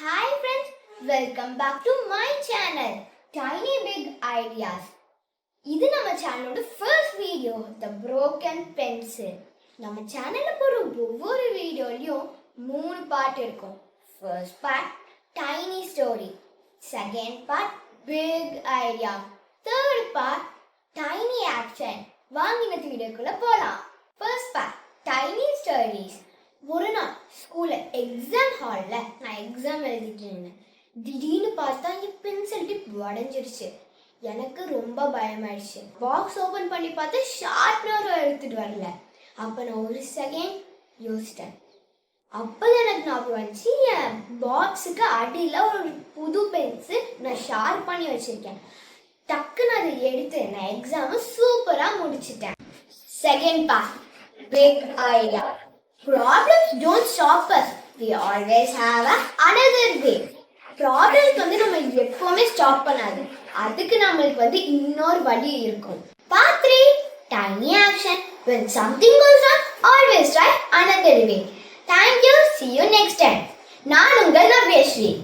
Hi friends, welcome back to my channel Tiny Big Ideas. இது நம்ம சேனலோட first video, The Broken Pencil. நம்ம சேனல்ல போற ஒவ்வொரு வீடியோலயும் 3 பார்ட் இருக்கும். First part Tiny Story, second part Big Idea, third part Tiny Action. வாங்க இந்த வீடியோக்குள்ள போலாம். First part Tiny Stories. ஒரு நாள் ஸ்கூல்ல எக்ஸாம் ஹால்ல நான் எக்ஸாம் எழுதிட்டு இருந்தேன். திடீர்னு பார்த்தா என் பென்சில் டிப் உடஞ்சிருச்சு. எனக்கு ரொம்ப பயமாயிடுச்சு. பாக்ஸ் ஓபன் பண்ணி பார்த்தா ஷார்ப்னர் எடுத்துட்டு வரல. அப்ப நான் ஒரு செகண்ட் யோசித்தேன். அப்பதான் எனக்கு ஞாபகம் வந்துச்சு, என் பாக்ஸுக்கு அடியில ஒரு புது பென்சில் நான் ஷார்ப் பண்ணி வச்சிருக்கேன். டக்குன்னு அதை எடுத்து நான் எக்ஸாமை சூப்பரா முடிச்சிட்டேன். Second part big idea. Problems don't stop us. We always have another way. Problems நம்ம எப்பவுமே ஸ்டாப் பண்ணாது. அதுக்கு நம்மளுக்கு இன்னொரு வழி இருக்கும். Part 3 Tiny Action. When something goes wrong, always try another